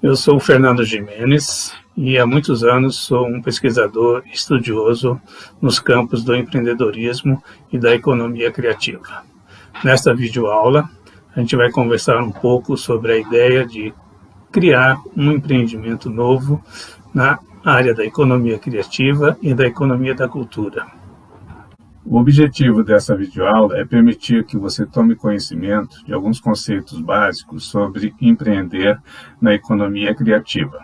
Eu sou o Fernando Gimenez e há muitos anos sou um pesquisador estudioso nos campos do empreendedorismo e da economia criativa. Nesta videoaula, a gente vai conversar um pouco sobre a ideia de criar um empreendimento novo na área da economia criativa e da economia da cultura. O objetivo dessa videoaula é permitir que você tome conhecimento de alguns conceitos básicos sobre empreender na economia criativa.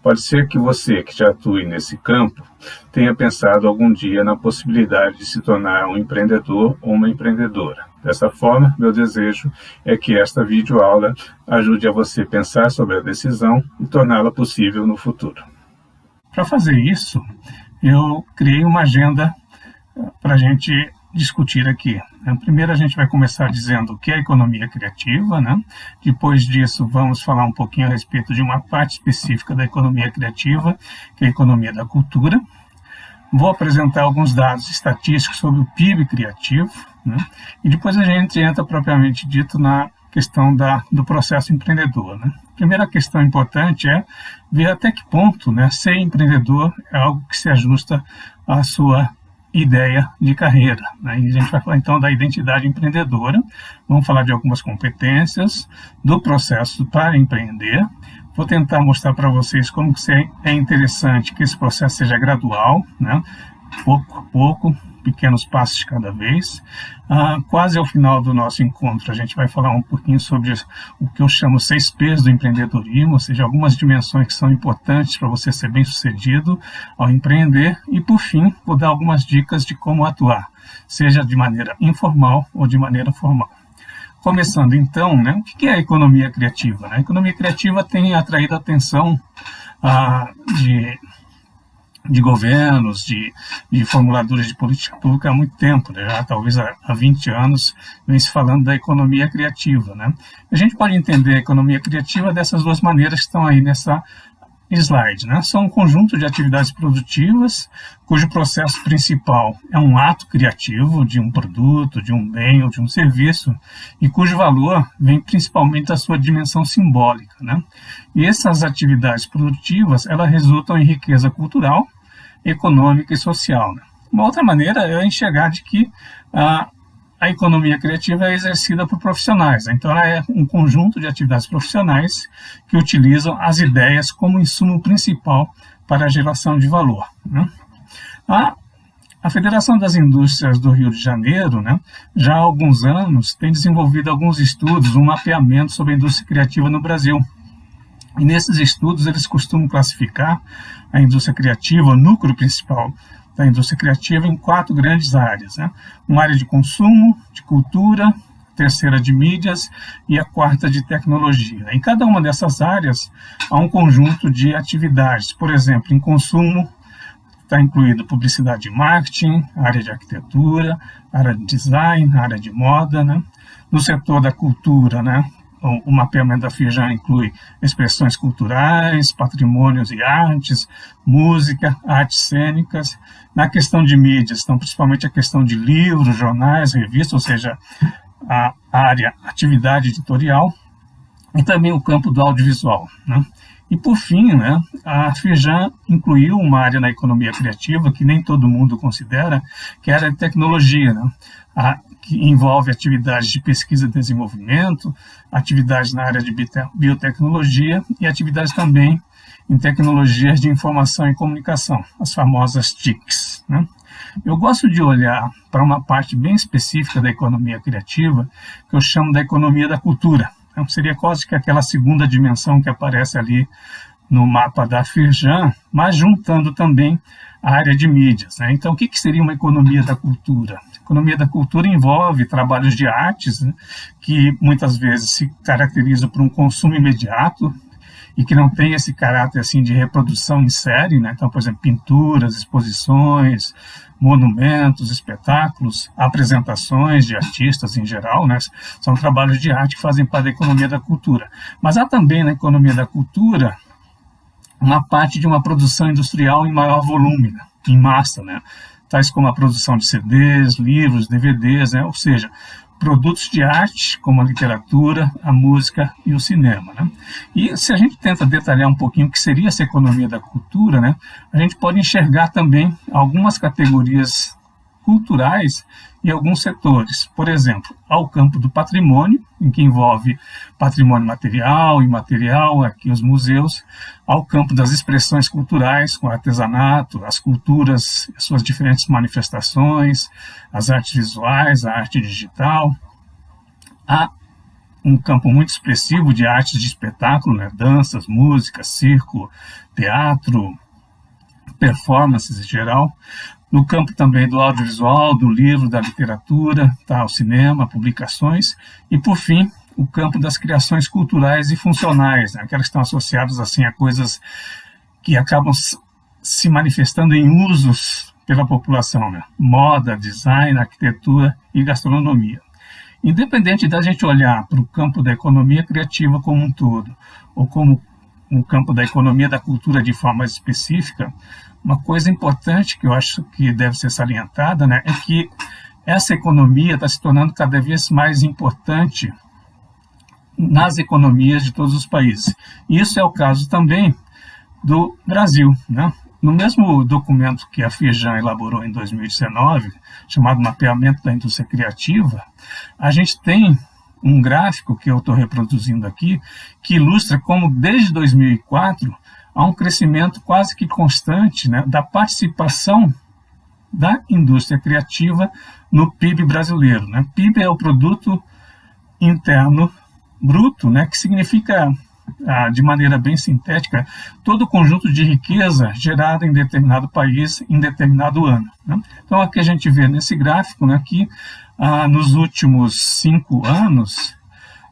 Pode ser que você, que já atue nesse campo, tenha pensado algum dia na possibilidade de se tornar um empreendedor ou uma empreendedora. Dessa forma, meu desejo é que esta videoaula ajude a você pensar sobre a decisão e torná-la possível no futuro. Para fazer isso, eu criei uma agenda para a gente discutir aqui. Primeiro a gente vai começar dizendo o que é economia criativa, né? Depois disso vamos falar um pouquinho a respeito de uma parte específica da economia criativa, que é a economia da cultura. Vou apresentar alguns dados estatísticos sobre o PIB criativo, né? E depois a gente entra propriamente dito na questão do processo empreendedor, né? A primeira questão importante é ver até que ponto, né, ser empreendedor é algo que se ajusta à sua ideia de carreira, né? E a gente vai falar então da identidade empreendedora, vamos falar de algumas competências, do processo para empreender. Vou tentar mostrar para vocês como que é interessante que esse processo seja gradual, né? Pouco a pouco, pequenos passos de cada vez. Quase ao final do nosso encontro, a gente vai falar um pouquinho sobre o que eu chamo 6 P's do empreendedorismo, ou seja, algumas dimensões que são importantes para você ser bem-sucedido ao empreender. E, por fim, vou dar algumas dicas de como atuar, seja de maneira informal ou de maneira formal. Começando, então, né, o que é a economia criativa? A economia criativa tem atraído a atenção de governos, de formuladores de política pública há muito tempo, né? Já talvez há 20 anos vem se falando da economia criativa, né? A gente pode entender a economia criativa dessas duas maneiras que estão aí nessa slide, né? São um conjunto de atividades produtivas cujo processo principal é um ato criativo de um produto, de um bem ou de um serviço e cujo valor vem principalmente da sua dimensão simbólica, né? E essas atividades produtivas, elas resultam em riqueza cultural, econômica e social, né? Uma outra maneira é enxergar de que a economia criativa é exercida por profissionais, né? Então ela é um conjunto de atividades profissionais que utilizam as ideias como insumo principal para a geração de valor, né? A Federação das Indústrias do Rio de Janeiro, né, já há alguns anos tem desenvolvido alguns estudos, um mapeamento sobre a indústria criativa no Brasil. E nesses estudos eles costumam classificar a indústria criativa, o núcleo principal da indústria criativa, em 4 grandes áreas, né? Uma área de consumo, de cultura, a terceira de mídias e a quarta de tecnologia. Em cada uma dessas áreas há um conjunto de atividades. Por exemplo, em consumo está incluído publicidade e marketing, área de arquitetura, área de design, área de moda, né? No setor da cultura, né, o mapeamento da Firjan inclui expressões culturais, patrimônios e artes, música, artes cênicas. Na questão de mídias, então, principalmente a questão de livros, jornais, revistas, ou seja, a área atividade editorial, e também o campo do audiovisual, né? E, por fim, né, a Firjan incluiu uma área na economia criativa que nem todo mundo considera, que é a área de tecnologia, né? Que envolve atividades de pesquisa e desenvolvimento, atividades na área de biotecnologia e atividades também em tecnologias de informação e comunicação, as famosas TICs, né? Eu gosto de olhar para uma parte bem específica da economia criativa, que eu chamo da economia da cultura. Então, seria quase que aquela segunda dimensão que aparece ali no mapa da Firjan, mas juntando também a área de mídias, né? Então, o que seria uma economia da cultura? A economia da cultura envolve trabalhos de artes, né, que muitas vezes se caracterizam por um consumo imediato e que não tem esse caráter assim, de reprodução em série, né? Então, por exemplo, pinturas, exposições, monumentos, espetáculos, apresentações de artistas em geral, né? São trabalhos de arte que fazem parte da economia da cultura. Mas há também na economia da cultura uma parte de uma produção industrial em maior volume, né? Em massa, né? Tais como a produção de CDs, livros, DVDs, né? Ou seja, produtos de arte, como a literatura, a música e o cinema, né? E se a gente tenta detalhar um pouquinho o que seria essa economia da cultura, né, a gente pode enxergar também algumas categorias culturais e alguns setores. Por exemplo, ao campo do patrimônio, em que envolve patrimônio material, imaterial, aqui os museus, ao campo das expressões culturais, com o artesanato, as culturas, suas diferentes manifestações, as artes visuais, a arte digital. Há um campo muito expressivo de artes de espetáculo, né? Danças, música, circo, teatro, performances em geral. No campo também do audiovisual, do livro, da literatura, tá, o cinema, publicações. E, por fim, o campo das criações culturais e funcionais, né? Aquelas que estão associadas assim, a coisas que acabam se manifestando em usos pela população, né? Moda, design, arquitetura e gastronomia. Independente da gente olhar para o campo da economia criativa como um todo, ou como o campo da economia da cultura de forma mais específica, uma coisa importante que eu acho que deve ser salientada, né, é que essa economia está se tornando cada vez mais importante nas economias de todos os países. Isso é o caso também do Brasil, né? No mesmo documento que a Firjan elaborou em 2019, chamado Mapeamento da Indústria Criativa, a gente tem um gráfico que eu estou reproduzindo aqui, que ilustra como desde 2004 há um crescimento quase que constante, né, da participação da indústria criativa no PIB brasileiro, né? PIB é o Produto Interno Bruto, né, que significa, de maneira bem sintética, todo o conjunto de riqueza gerada em determinado país em determinado ano, né? Então, aqui a gente vê nesse gráfico, né, que nos últimos 5 anos,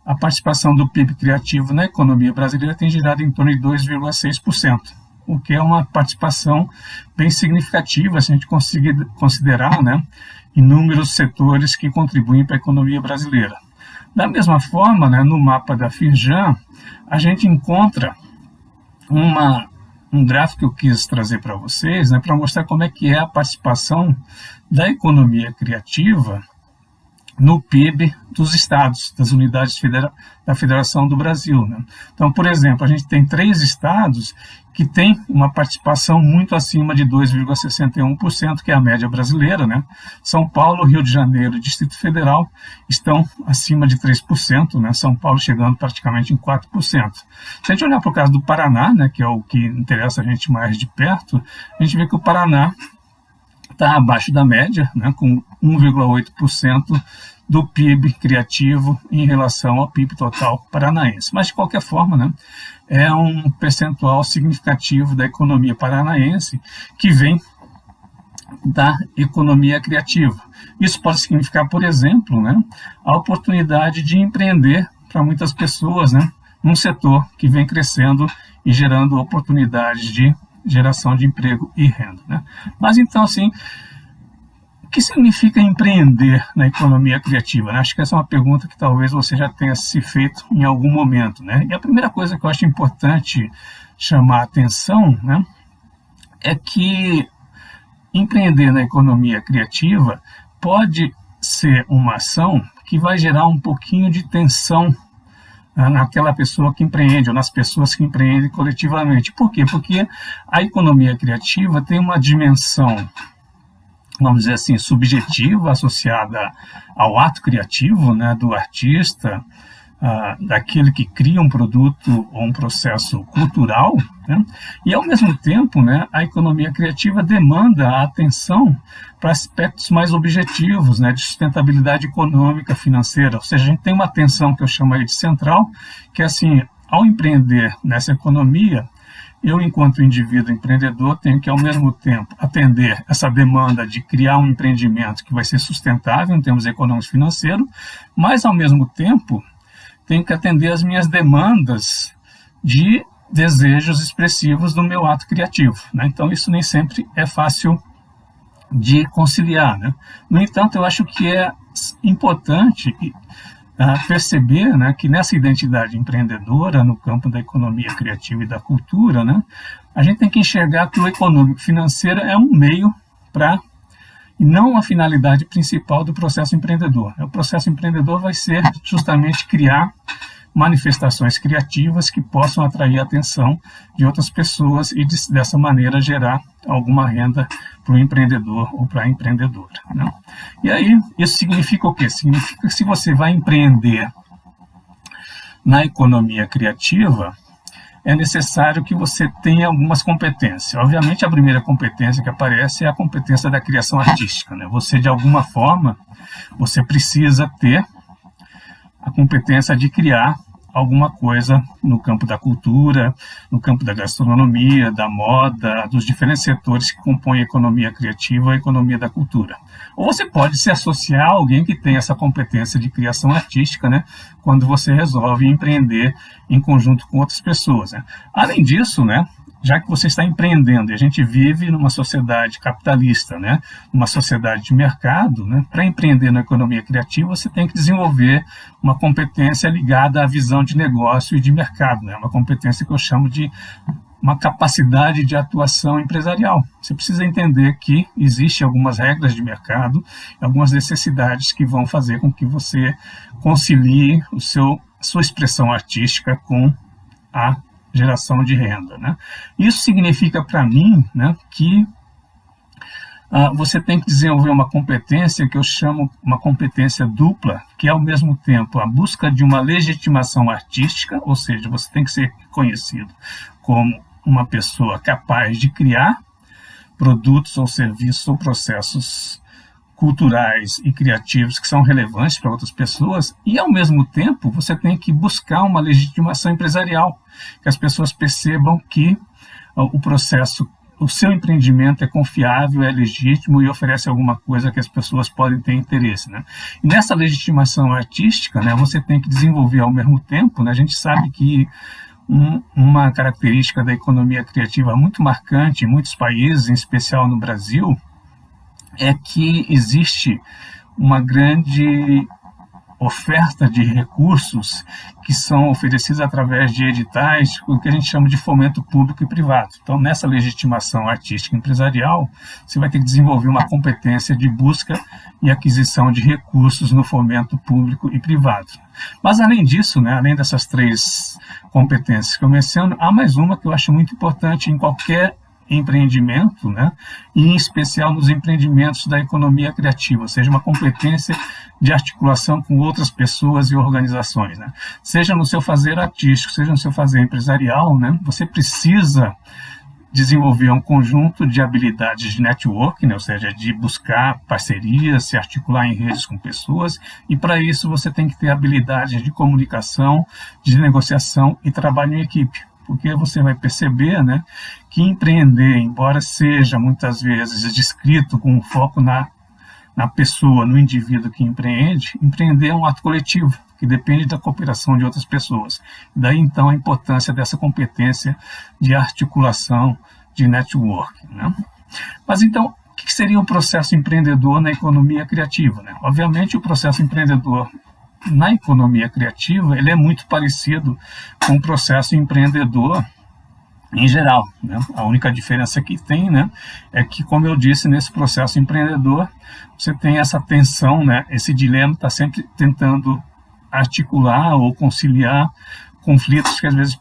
a participação do PIB criativo na economia brasileira tem girado em torno de 2,6%, o que é uma participação bem significativa, se a gente conseguir considerar, né, inúmeros setores que contribuem para a economia brasileira. Da mesma forma, né, no mapa da Firjan, a gente encontra um gráfico que eu quis trazer para vocês, né, para mostrar como é que é a participação da economia criativa no PIB dos estados, das unidades da Federação do Brasil, né? Então, por exemplo, a gente tem 3 estados que têm uma participação muito acima de 2,61%, que é a média brasileira, né? São Paulo, Rio de Janeiro e Distrito Federal estão acima de 3%, né? São Paulo chegando praticamente em 4%. Se a gente olhar para o caso do Paraná, né, que é o que interessa a gente mais de perto, a gente vê que o Paraná está abaixo da média, né, com 1,8% do PIB criativo em relação ao PIB total paranaense. Mas, de qualquer forma, né, é um percentual significativo da economia paranaense que vem da economia criativa. Isso pode significar, por exemplo, né, a oportunidade de empreender para muitas pessoas, né, num setor que vem crescendo e gerando oportunidades de geração de emprego e renda, né? Mas então, assim, o que significa empreender na economia criativa, né? Acho que essa é uma pergunta que talvez você já tenha se feito em algum momento, né? E a primeira coisa que eu acho importante chamar a atenção, né, é que empreender na economia criativa pode ser uma ação que vai gerar um pouquinho de tensão naquela pessoa que empreende, ou nas pessoas que empreendem coletivamente. Por quê? Porque a economia criativa tem uma dimensão, vamos dizer assim, subjetiva, associada ao ato criativo, né, do artista, daquele que cria um produto ou um processo cultural, né? E, ao mesmo tempo, né, a economia criativa demanda a atenção para aspectos mais objetivos, né, de sustentabilidade econômica, financeira. Ou seja, a gente tem uma atenção que eu chamo aí de central, que é assim, ao empreender nessa economia, eu, enquanto indivíduo empreendedor, tenho que, ao mesmo tempo, atender essa demanda de criar um empreendimento que vai ser sustentável em termos econômicos e financeiros, mas, ao mesmo tempo, tenho que atender as minhas demandas de desejos expressivos do meu ato criativo, né? Então, isso nem sempre é fácil de conciliar, né? No entanto, eu acho que é importante perceber, né, que nessa identidade empreendedora, no campo da economia criativa e da cultura, né, a gente tem que enxergar que o econômico financeiro é um meio para e não a finalidade principal do processo empreendedor. O processo empreendedor vai ser justamente criar manifestações criativas que possam atrair a atenção de outras pessoas e, dessa maneira, gerar alguma renda para o empreendedor ou para a empreendedora, né? E aí, isso significa o quê? Significa que se você vai empreender na economia criativa, é necessário que você tenha algumas competências. Obviamente, a primeira competência que aparece é a competência da criação artística, né? Você, de alguma forma, você precisa ter a competência de criar alguma coisa no campo da cultura, no campo da gastronomia, da moda, dos diferentes setores que compõem a economia criativa e a economia da cultura. Ou você pode se associar a alguém que tem essa competência de criação artística, né, quando você resolve empreender em conjunto com outras pessoas, né. Além disso, né, já que você está empreendendo, e a gente vive numa sociedade capitalista, né, numa sociedade de mercado, né, para empreender na economia criativa, você tem que desenvolver uma competência ligada à visão de negócio e de mercado, né, uma competência que eu chamo de uma capacidade de atuação empresarial. Você precisa entender que existem algumas regras de mercado, algumas necessidades que vão fazer com que você concilie sua expressão artística com a geração de renda, né? Isso significa para mim, né, que você tem que desenvolver uma competência que eu chamo uma competência dupla, que é ao mesmo tempo a busca de uma legitimação artística, ou seja, você tem que ser conhecido como uma pessoa capaz de criar produtos ou serviços ou processos culturais e criativos que são relevantes para outras pessoas, e ao mesmo tempo você tem que buscar uma legitimação empresarial, que as pessoas percebam que o seu empreendimento é confiável, é legítimo e oferece alguma coisa que as pessoas podem ter interesse, né? E nessa legitimação artística, né, você tem que desenvolver ao mesmo tempo, né, a gente sabe que uma característica da economia criativa muito marcante em muitos países, em especial no Brasil, é que existe uma grande oferta de recursos que são oferecidos através de editais, o que a gente chama de fomento público e privado. Então, nessa legitimação artística e empresarial, você vai ter que desenvolver uma competência de busca e aquisição de recursos no fomento público e privado. Mas, além disso, né, além dessas três competências que eu menciono, há mais uma que eu acho muito importante em qualquer empreendimento, né, e em especial nos empreendimentos da economia criativa, ou seja, uma competência de articulação com outras pessoas e organizações, né? Seja no seu fazer artístico, seja no seu fazer empresarial, né, você precisa desenvolver um conjunto de habilidades de networking, né, ou seja, de buscar parcerias, se articular em redes com pessoas, e para isso você tem que ter habilidades de comunicação, de negociação e trabalho em equipe. Porque você vai perceber, né, que empreender, embora seja muitas vezes descrito com um foco na pessoa, no indivíduo que empreende, empreender é um ato coletivo, que depende da cooperação de outras pessoas. Daí, então, a importância dessa competência de articulação, de networking, né? Mas, então, o que seria o processo empreendedor na economia criativa, né? Obviamente, o processo empreendedor na economia criativa, ele é muito parecido com o processo empreendedor em geral, né? A única diferença que tem, né, é que, como eu disse, nesse processo empreendedor, você tem essa tensão, né, esse dilema, está sempre tentando articular ou conciliar conflitos que às vezes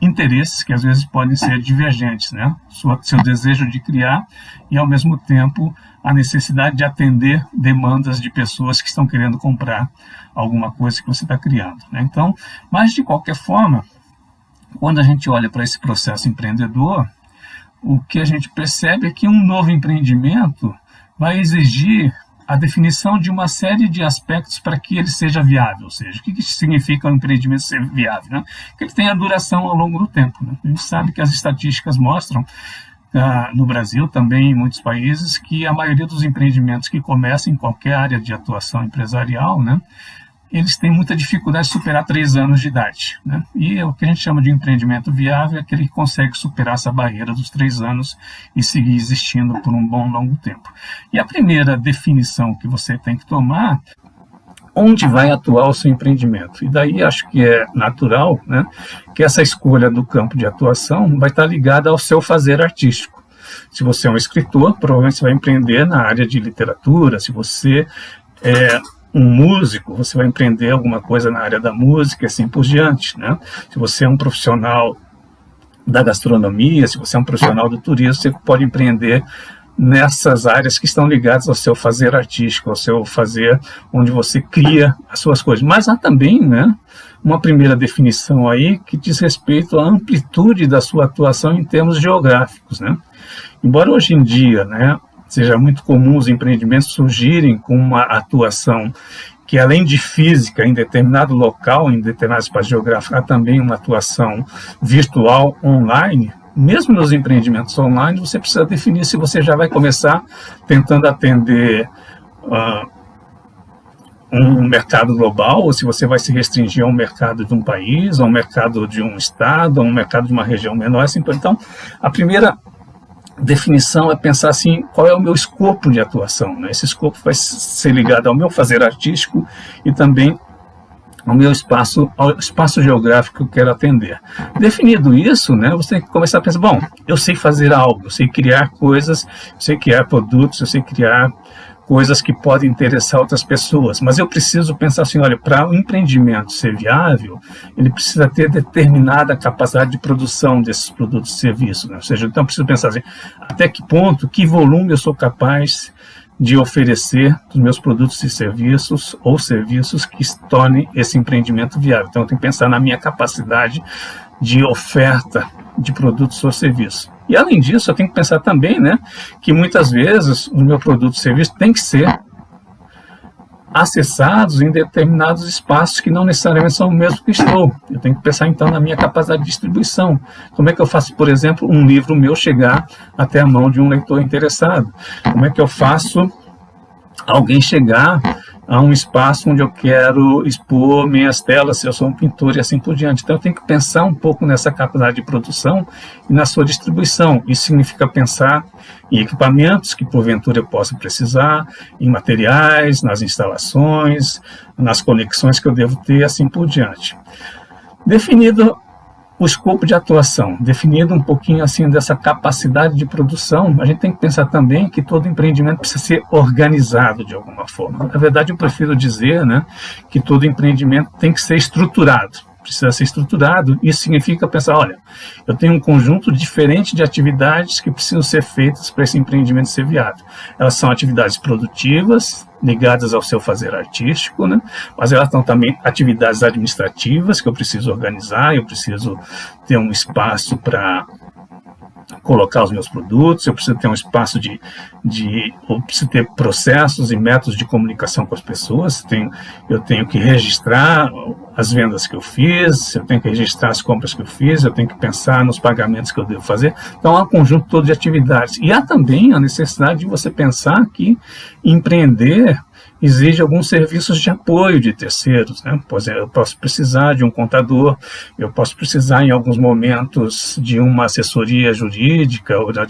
interesses que às vezes podem ser divergentes, né? Seu desejo de criar e, ao mesmo tempo, a necessidade de atender demandas de pessoas que estão querendo comprar alguma coisa que você está criando, né? Então, mas de qualquer forma, quando a gente olha para esse processo empreendedor, o que a gente percebe é que um novo empreendimento vai exigir a definição de uma série de aspectos para que ele seja viável. Ou seja, o que significa um empreendimento ser viável, né? Que ele tenha duração ao longo do tempo, né? A gente sabe que as estatísticas mostram, no Brasil, também em muitos países, que a maioria dos empreendimentos que começam em qualquer área de atuação empresarial, né, eles têm muita dificuldade de superar 3 anos de idade, né? E o que a gente chama de empreendimento viável é aquele que consegue superar essa barreira dos 3 anos e seguir existindo por um bom longo tempo. E a primeira definição que você tem que tomar, onde vai atuar o seu empreendimento? E daí acho que é natural, né, que essa escolha do campo de atuação vai estar ligada ao seu fazer artístico. Se você é um escritor, provavelmente você vai empreender na área de literatura. Se você é um músico, você vai empreender alguma coisa na área da música, e assim por diante, né? Se você é um profissional da gastronomia, se você é um profissional do turismo, você pode empreender nessas áreas que estão ligadas ao seu fazer artístico, ao seu fazer onde você cria as suas coisas. Mas há também, né, uma primeira definição aí que diz respeito à amplitude da sua atuação em termos geográficos, né? Embora hoje em dia, né, seja muito comum os empreendimentos surgirem com uma atuação que, além de física, em determinado local, em determinado espaço geográfico, há também uma atuação virtual online. Mesmo nos empreendimentos online, você precisa definir se você já vai começar tentando atender um mercado global, ou se você vai se restringir a um mercado de um país, a um mercado de um estado, a um mercado de uma região menor. Assim, então, a primeira definição é pensar assim, qual é o meu escopo de atuação, né? Esse escopo vai ser ligado ao meu fazer artístico e também ao meu espaço, ao espaço geográfico que eu quero atender. Definido isso, né, você tem que começar a pensar, bom, eu sei fazer algo, eu sei criar coisas, eu sei criar produtos, eu sei criar coisas que podem interessar outras pessoas, mas eu preciso pensar assim, olha, para o empreendimento ser viável, ele precisa ter determinada capacidade de produção desses produtos e serviços, né? Ou seja, então eu preciso pensar assim, até que ponto, que volume eu sou capaz de oferecer os meus produtos e serviços ou serviços que tornem esse empreendimento viável. Então eu tenho que pensar na minha capacidade de oferta de produtos ou serviços. E além disso, eu tenho que pensar também, né, que muitas vezes o meu produto ou serviço tem que ser acessados em determinados espaços que não necessariamente são o mesmo que estou. Eu tenho que pensar então na minha capacidade de distribuição. Como é que eu faço, por exemplo, um livro meu chegar até a mão de um leitor interessado? Como é que eu faço alguém chegar a um espaço onde eu quero expor minhas telas, se eu sou um pintor e assim por diante. Então eu tenho que pensar um pouco nessa capacidade de produção e na sua distribuição. Isso significa pensar em equipamentos que porventura eu possa precisar, em materiais, nas instalações, nas conexões que eu devo ter, assim por diante. Definido o escopo de atuação, definido um pouquinho assim dessa capacidade de produção, a gente tem que pensar também que todo empreendimento precisa ser organizado de alguma forma. Na verdade, eu prefiro dizer, né, que todo empreendimento tem que ser estruturado. Precisa ser estruturado. Isso significa pensar, olha, eu tenho um conjunto diferente de atividades que precisam ser feitas para esse empreendimento ser viável. Elas são atividades produtivas, ligadas ao seu fazer artístico, né? Mas elas são também atividades administrativas que eu preciso organizar, eu preciso ter um espaço para colocar os meus produtos, eu preciso ter um espaço eu preciso ter processos e métodos de comunicação com as pessoas, eu tenho que registrar as vendas que eu fiz, eu tenho que registrar as compras que eu fiz, eu tenho que pensar nos pagamentos que eu devo fazer. Então, há um conjunto todo de atividades. E há também a necessidade de você pensar que empreender exige alguns serviços de apoio de terceiros, né? Pois eu posso precisar de um contador, eu posso precisar em alguns momentos de uma assessoria jurídica ou de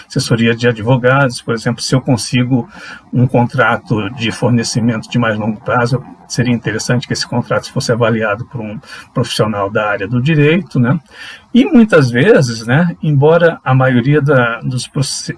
assessoria de advogados. Por exemplo, se eu consigo um contrato de fornecimento de mais longo prazo, seria interessante que esse contrato fosse avaliado por um profissional da área do direito, né? E muitas vezes, né, embora a maioria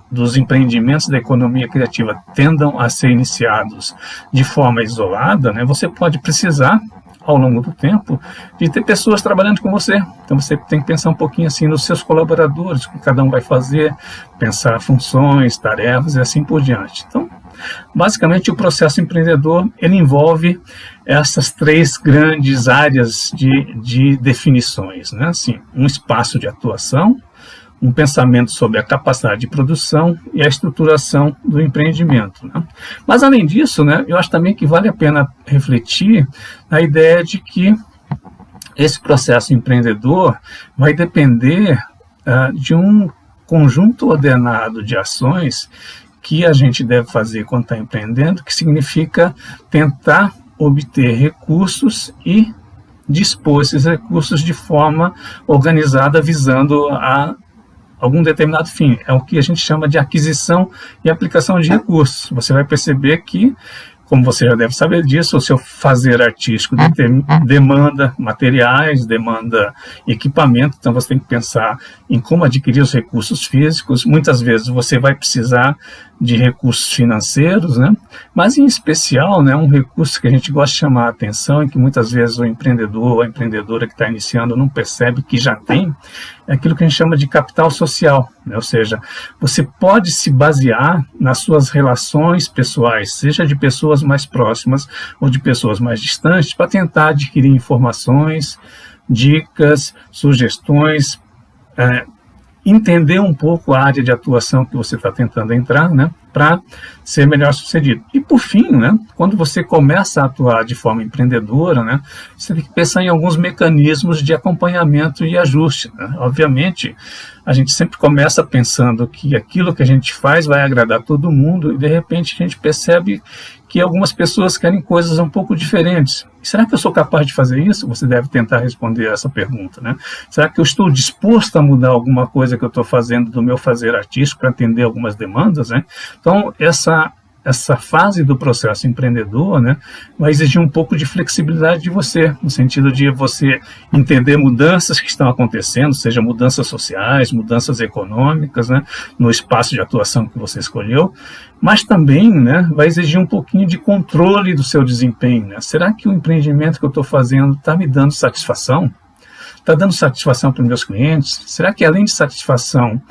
dos empreendimentos da economia criativa tendam a ser iniciados de forma isolada, né, você pode precisar, ao longo do tempo, de ter pessoas trabalhando com você. Então você tem que pensar um pouquinho assim nos seus colaboradores, o que cada um vai fazer, pensar funções, tarefas e assim por diante. Então, basicamente, o processo empreendedor ele envolve essas três grandes áreas de definições, né? Assim, um espaço de atuação, um pensamento sobre a capacidade de produção e a estruturação do empreendimento, né? Mas, além disso, né, eu acho também que vale a pena refletir na ideia de que esse processo empreendedor vai depender de um conjunto ordenado de ações que a gente deve fazer quando está empreendendo, que significa tentar obter recursos e dispor esses recursos de forma organizada, visando a algum determinado fim. É o que a gente chama de aquisição e aplicação de recursos. Você vai perceber que como você já deve saber disso, o seu fazer artístico demanda materiais, demanda equipamento, então você tem que pensar em como adquirir os recursos físicos. Muitas vezes você vai precisar de recursos financeiros, né? Mas em especial, né, um recurso que a gente gosta de chamar a atenção e que muitas vezes o empreendedor ou a empreendedora que está iniciando não percebe que já tem, é aquilo que a gente chama de capital social, né? Ou seja, você pode se basear nas suas relações pessoais, seja de pessoas mais próximas ou de pessoas mais distantes, para tentar adquirir informações, dicas, sugestões, entender um pouco a área de atuação que você está tentando entrar, né, para ser melhor sucedido. E por fim, né, quando você começa a atuar de forma empreendedora, né, você tem que pensar em alguns mecanismos de acompanhamento e ajuste, né? Obviamente, a gente sempre começa pensando que aquilo que a gente faz vai agradar todo mundo e de repente a gente percebe que algumas pessoas querem coisas um pouco diferentes. Será que eu sou capaz de fazer isso? Você deve tentar responder essa pergunta, né? Será que eu estou disposto a mudar alguma coisa que eu estou fazendo do meu fazer artístico para atender algumas demandas, né? Então, essa fase do processo empreendedor, né, vai exigir um pouco de flexibilidade de você, no sentido de você entender mudanças que estão acontecendo, seja mudanças sociais, mudanças econômicas, né, no espaço de atuação que você escolheu, mas também, né, vai exigir um pouquinho de controle do seu desempenho, né? Será que o empreendimento que eu estou fazendo está me dando satisfação? Está dando satisfação para os meus clientes? Será que além de satisfação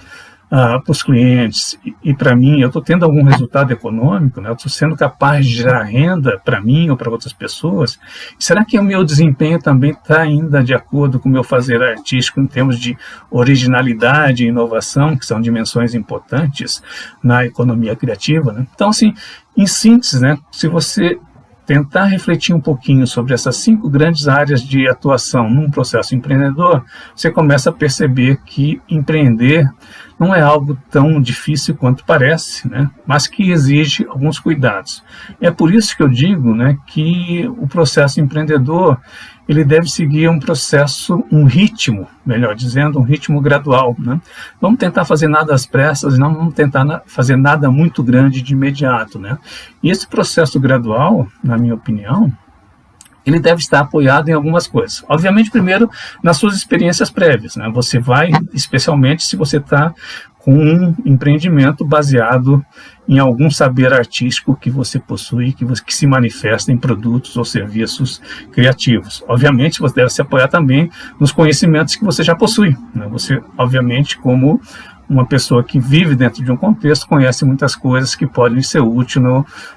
para os clientes e para mim, eu estou tendo algum resultado econômico, né? Eu estou sendo capaz de gerar renda para mim ou para outras pessoas? Será que o meu desempenho também está ainda de acordo com o meu fazer artístico em termos de originalidade e inovação, que são dimensões importantes na economia criativa, né? Então, assim, em síntese, né, se você tentar refletir um pouquinho sobre essas 5 grandes áreas de atuação num processo empreendedor, você começa a perceber que empreender não é algo tão difícil quanto parece, né? Mas que exige alguns cuidados. É por isso que eu digo, né, que o processo empreendedor ele deve seguir um processo, um ritmo, melhor dizendo, um ritmo gradual, né? Vamos tentar fazer nada às pressas, não vamos tentar fazer nada muito grande de imediato, né? E esse processo gradual, na minha opinião, ele deve estar apoiado em algumas coisas. Obviamente, primeiro, nas suas experiências prévias, né? Você vai, especialmente se você está com um empreendimento baseado em algum saber artístico que você possui, que se manifesta em produtos ou serviços criativos. Obviamente, você deve se apoiar também nos conhecimentos que você já possui, né? Você, obviamente, como uma pessoa que vive dentro de um contexto, conhece muitas coisas que podem ser úteis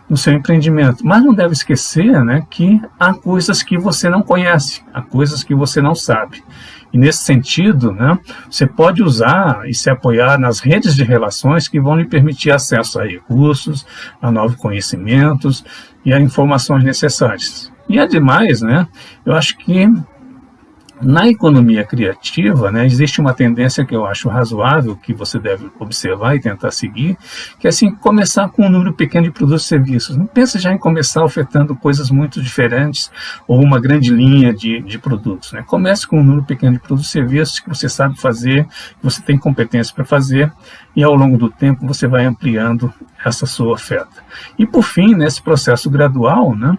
no seu empreendimento. Mas não deve esquecer, né, que há coisas que você não conhece, há coisas que você não sabe. E nesse sentido, né, você pode usar e se apoiar nas redes de relações que vão lhe permitir acesso a recursos, a novos conhecimentos e a informações necessárias. E ademais, né, eu acho que na economia criativa, né, existe uma tendência que eu acho razoável, que você deve observar e tentar seguir, que é assim, começar com um número pequeno de produtos e serviços. Não pense já em começar ofertando coisas muito diferentes ou uma grande linha de produtos, né? Comece com um número pequeno de produtos e serviços que você sabe fazer, que você tem competência para fazer, e ao longo do tempo você vai ampliando essa sua oferta. E por fim, nesse processo gradual, né,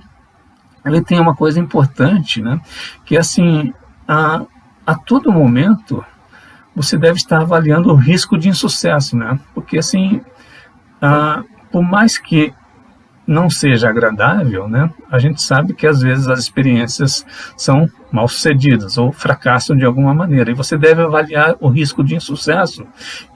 ele tem uma coisa importante, né, que é assim, a todo momento você deve estar avaliando o risco de insucesso, né? Porque assim, por mais que não seja agradável, né, a gente sabe que às vezes as experiências são mal sucedidas ou fracassam de alguma maneira, e você deve avaliar o risco de insucesso.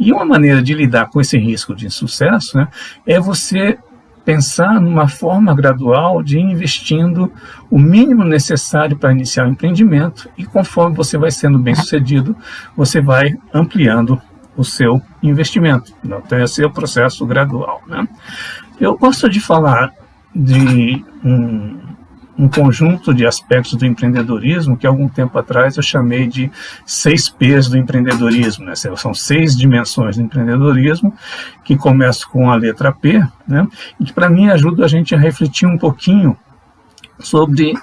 E uma maneira de lidar com esse risco de insucesso, né, é você pensar numa forma gradual de ir investindo o mínimo necessário para iniciar o empreendimento, e conforme você vai sendo bem sucedido, você vai ampliando o seu investimento. Então esse é o processo gradual, né? Eu gosto de falar de um conjunto de aspectos do empreendedorismo que algum tempo atrás eu chamei de 6 P's do empreendedorismo, né? São 6 dimensões do empreendedorismo que começam com a letra P, né? E que para mim ajuda a gente a refletir um pouquinho sobre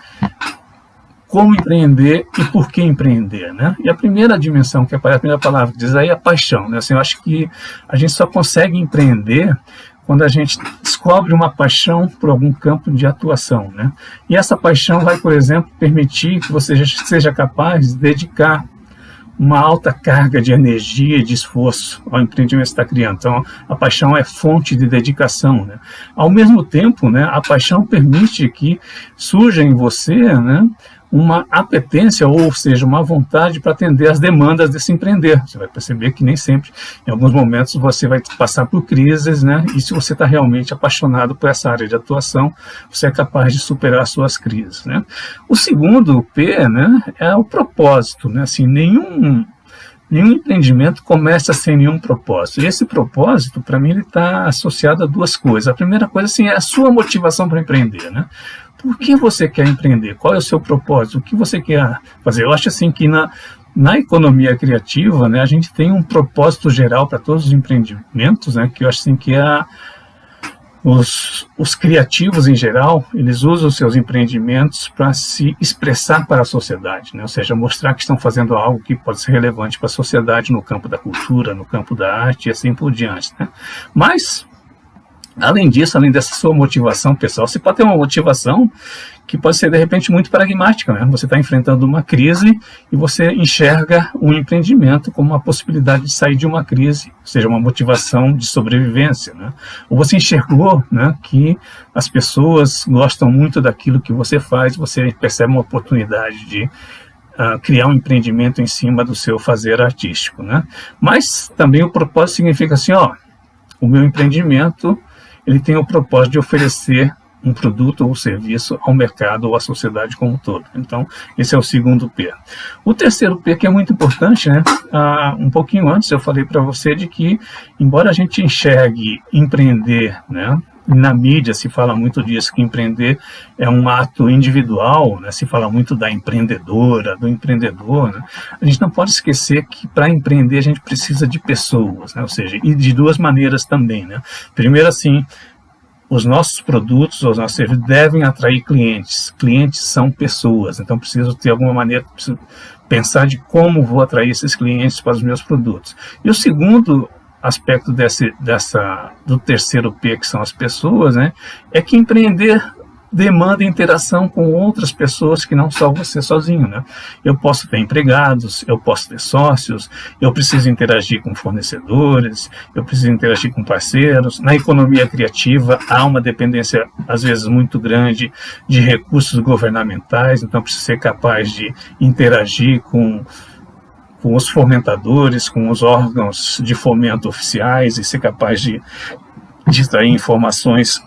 como empreender e por que empreender, né? E a primeira dimensão que aparece, a primeira palavra que diz aí é a paixão, né? Assim, eu acho que a gente só consegue empreender quando a gente descobre uma paixão por algum campo de atuação, né? E essa paixão vai, por exemplo, permitir que você seja capaz de dedicar uma alta carga de energia e de esforço ao empreendimento que você está criando. Então, a paixão é fonte de dedicação, né? Ao mesmo tempo, né, a paixão permite que surja em você, né, uma apetência, ou seja, uma vontade para atender às demandas desse empreender. Você vai perceber que nem sempre, em alguns momentos, você vai passar por crises, né? E se você está realmente apaixonado por essa área de atuação, você é capaz de superar suas crises, né? O segundo P, né, é o propósito, né? Assim, nenhum empreendimento começa sem nenhum propósito. E esse propósito, para mim, ele está associado a duas coisas. A primeira coisa, assim, é a sua motivação para empreender, né? Por que você quer empreender? Qual é o seu propósito? O que você quer fazer? Eu acho assim que na economia criativa, né, a gente tem um propósito geral para todos os empreendimentos, né, que eu acho assim que os criativos em geral, eles usam os seus empreendimentos para se expressar para a sociedade, né? Ou seja, mostrar que estão fazendo algo que pode ser relevante para a sociedade no campo da cultura, no campo da arte e assim por diante, né? Mas, além disso, além dessa sua motivação pessoal, você pode ter uma motivação que pode ser, de repente, muito pragmática, né? Você está enfrentando uma crise e você enxerga um empreendimento como uma possibilidade de sair de uma crise, ou seja, uma motivação de sobrevivência, né? Ou você enxergou, né, que as pessoas gostam muito daquilo que você faz, você percebe uma oportunidade de criar um empreendimento em cima do seu fazer artístico, né? Mas também o propósito significa assim, ó, o meu empreendimento, ele tem o propósito de oferecer um produto ou serviço ao mercado ou à sociedade como um todo. Então, esse é o segundo P. O terceiro P, que é muito importante, né? Um pouquinho antes eu falei para você de que, embora a gente enxergue empreender, né? Na mídia se fala muito disso, que empreender é um ato individual, né? Se fala muito da empreendedora, do empreendedor, né? A gente não pode esquecer que para empreender a gente precisa de pessoas, né? Ou seja, e de duas maneiras também, né? Primeiro, assim, os nossos produtos, os nossos serviços devem atrair clientes. Clientes são pessoas, então preciso ter alguma maneira, preciso pensar de como vou atrair esses clientes para os meus produtos. E o segundo aspecto do terceiro P, que são as pessoas, né, é que empreender demanda interação com outras pessoas que não só você sozinho, né? Eu posso ter empregados, eu posso ter sócios, eu preciso interagir com fornecedores, eu preciso interagir com parceiros. Na economia criativa há uma dependência, às vezes, muito grande de recursos governamentais, então preciso ser capaz de interagir com os fomentadores, com os órgãos de fomento oficiais e ser capaz de extrair informações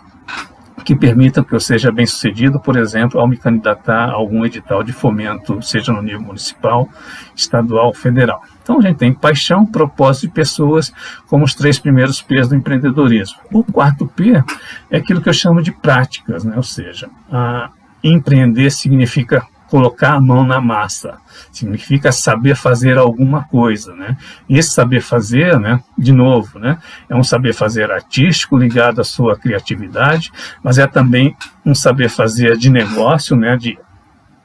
que permitam que eu seja bem sucedido, por exemplo, ao me candidatar a algum edital de fomento, seja no nível municipal, estadual ou federal. Então a gente tem paixão, propósito e pessoas como os três primeiros P's do empreendedorismo. O quarto P é aquilo que eu chamo de práticas, né? Ou seja, empreender significa colocar a mão na massa, significa saber fazer alguma coisa, né? E esse saber fazer, né, de novo, né, é um saber fazer artístico ligado à sua criatividade, mas é também um saber fazer de negócio, né, de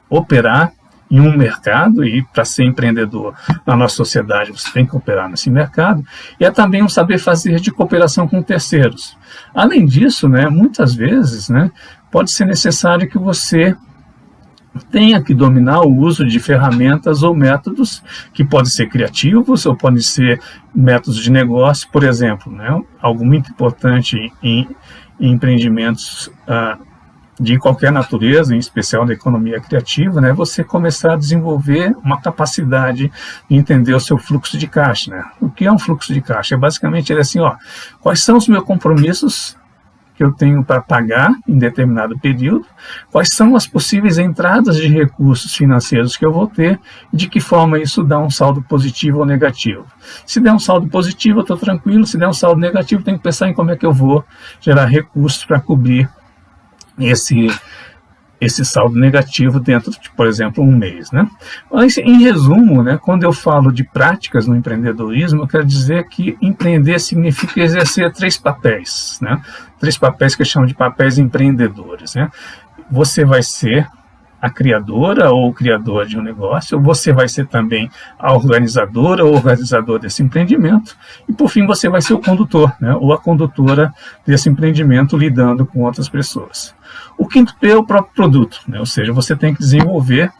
operar em um mercado, e para ser empreendedor na nossa sociedade você tem que operar nesse mercado, e é também um saber fazer de cooperação com terceiros. Além disso, né, muitas vezes, né, pode ser necessário que você tenha que dominar o uso de ferramentas ou métodos que podem ser criativos ou podem ser métodos de negócio, por exemplo, né? Algo muito importante em empreendimentos de qualquer natureza, em especial da economia criativa, né? Você começar a desenvolver uma capacidade de entender o seu fluxo de caixa, né? O que é um fluxo de caixa? É basicamente ele assim, ó, quais são os meus compromissos que eu tenho para pagar em determinado período, quais são as possíveis entradas de recursos financeiros que eu vou ter, e de que forma isso dá um saldo positivo ou negativo. Se der um saldo positivo, eu estou tranquilo; se der um saldo negativo, tenho que pensar em como é que eu vou gerar recursos para cobrir esse saldo negativo dentro de, por exemplo, um mês, né? Mas, em resumo, né, quando eu falo de práticas no empreendedorismo, eu quero dizer que empreender significa exercer três papéis, né? Três papéis que eu chamo de papéis empreendedores, né? Você vai ser a criadora ou o criador de um negócio, você vai ser também a organizadora ou organizador desse empreendimento, e por fim você vai ser o condutor, né, ou a condutora desse empreendimento lidando com outras pessoas. O quinto P é o próprio produto, né, ou seja, você tem que desenvolver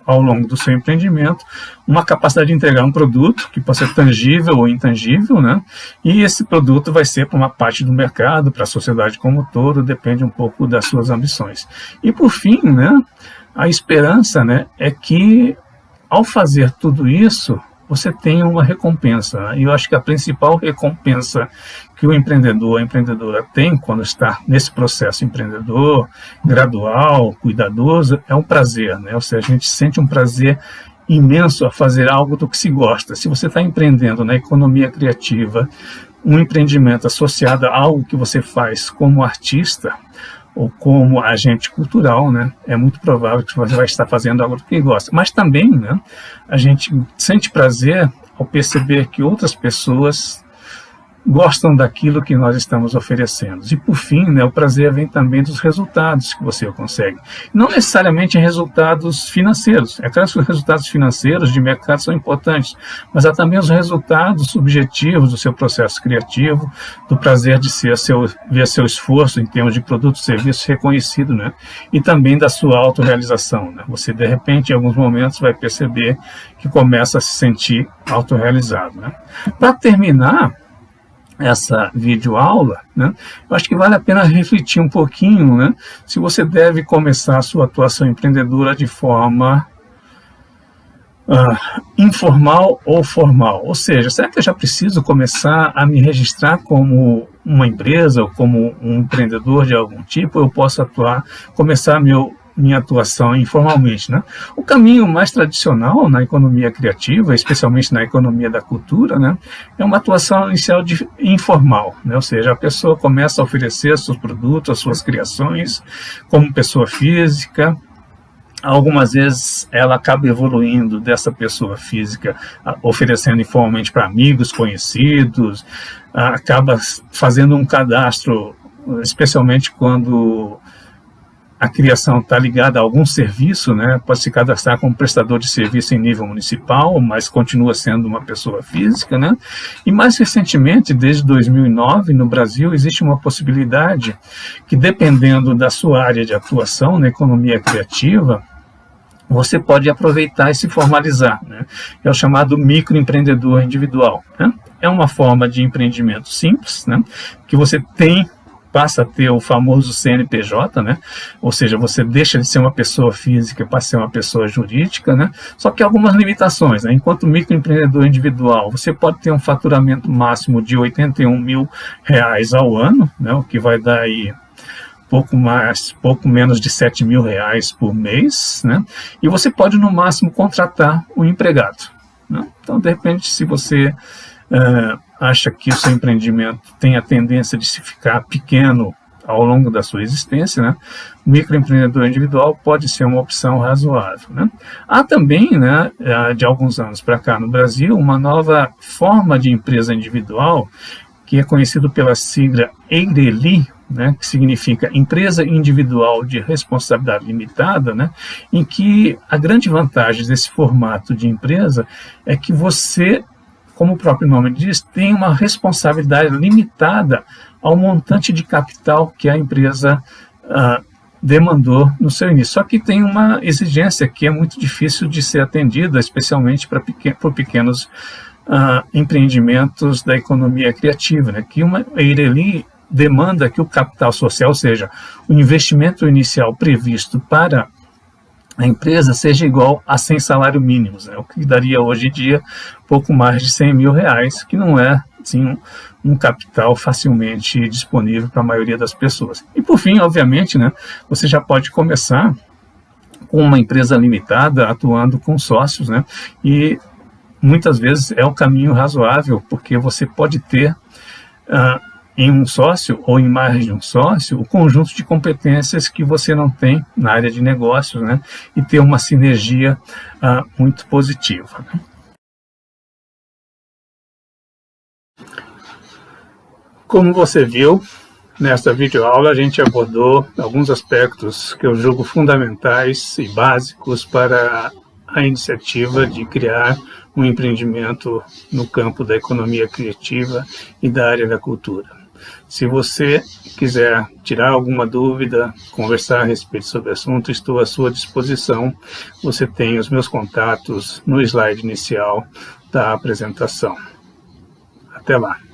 ao longo do seu empreendimento uma capacidade de entregar um produto que pode ser tangível ou intangível, né? E esse produto vai ser para uma parte do mercado, para a sociedade como um todo, depende um pouco das suas ambições. E por fim, né, a esperança, né, é que ao fazer tudo isso, você tenha uma recompensa, né? E eu acho que a principal recompensa que o empreendedor, a empreendedora tem quando está nesse processo empreendedor, gradual, cuidadoso, é um prazer, né? Ou seja, a gente sente um prazer imenso a fazer algo do que se gosta. Se você está empreendendo na economia criativa, um empreendimento associado a algo que você faz como artista, ou como agente cultural, né, é muito provável que você vai estar fazendo algo que gosta. Mas também, né, a gente sente prazer ao perceber que outras pessoas gostam daquilo que nós estamos oferecendo. E por fim, né, o prazer vem também dos resultados que você consegue. Não necessariamente em resultados financeiros. É claro que os resultados financeiros de mercado são importantes, mas há também os resultados subjetivos do seu processo criativo, do prazer de ver seu esforço em termos de produto e serviço reconhecido, né? E também da sua autorrealização, né? Você, de repente, em alguns momentos, vai perceber que começa a se sentir autorrealizado, né? Para terminar essa videoaula, né, eu acho que vale a pena refletir um pouquinho, né, se você deve começar a sua atuação empreendedora de forma informal ou formal. Ou seja, será que eu já preciso começar a me registrar como uma empresa ou como um empreendedor de algum tipo? Eu posso começar minha atuação informalmente, né? O caminho mais tradicional na economia criativa, especialmente na economia da cultura, né, é uma atuação inicial informal, né? Ou seja, a pessoa começa a oferecer seus produtos, as suas criações, como pessoa física. Algumas vezes ela acaba evoluindo dessa pessoa física, oferecendo informalmente para amigos, conhecidos, acaba fazendo um cadastro, especialmente quando a criação está ligada a algum serviço, né? Pode se cadastrar como prestador de serviço em nível municipal, mas continua sendo uma pessoa física, né? E mais recentemente, desde 2009, no Brasil, existe uma possibilidade que, dependendo da sua área de atuação na economia criativa, você pode aproveitar e se formalizar, né? É o chamado microempreendedor individual, né? É uma forma de empreendimento simples, né? Que você passa a ter o famoso CNPJ, né? Ou seja, você deixa de ser uma pessoa física para ser uma pessoa jurídica, né? Só que algumas limitações, né? Enquanto microempreendedor individual, você pode ter um faturamento máximo de R$81 mil ao ano, né? O que vai dar aí pouco menos de R$7 mil por mês, né? E você pode no máximo contratar um empregado, né? Então, de repente, se você acha que o seu empreendimento tem a tendência de se ficar pequeno ao longo da sua existência, né, o microempreendedor individual pode ser uma opção razoável, né? Há também, né, de alguns anos para cá no Brasil, uma nova forma de empresa individual que é conhecido pela sigla EIRELI, né, que significa Empresa Individual de Responsabilidade Limitada, né, em que a grande vantagem desse formato de empresa é que você, como o próprio nome diz, tem uma responsabilidade limitada ao montante de capital que a empresa demandou no seu início. Só que tem uma exigência que é muito difícil de ser atendida, especialmente por pequenos empreendimentos da economia criativa, né? Que uma EIRELI demanda que o capital social, ou seja, o investimento inicial previsto para a empresa seja igual a 100 salários mínimos, né? O que daria hoje em dia pouco mais de R$100 mil, que não é assim, um capital facilmente disponível para a maioria das pessoas. E por fim, obviamente, né, você já pode começar com uma empresa limitada, atuando com sócios, né? E muitas vezes é o caminho razoável, porque você pode ter em um sócio ou em mais de um sócio, o conjunto de competências que você não tem na área de negócios, né? E ter uma sinergia muito positiva, né? Como você viu, Nesta videoaula a gente abordou alguns aspectos que eu julgo fundamentais e básicos para a iniciativa de criar um empreendimento no campo da economia criativa e da área da cultura. Se você quiser tirar alguma dúvida, conversar a respeito sobre o assunto, estou à sua disposição. Você tem os meus contatos no slide inicial da apresentação. Até lá!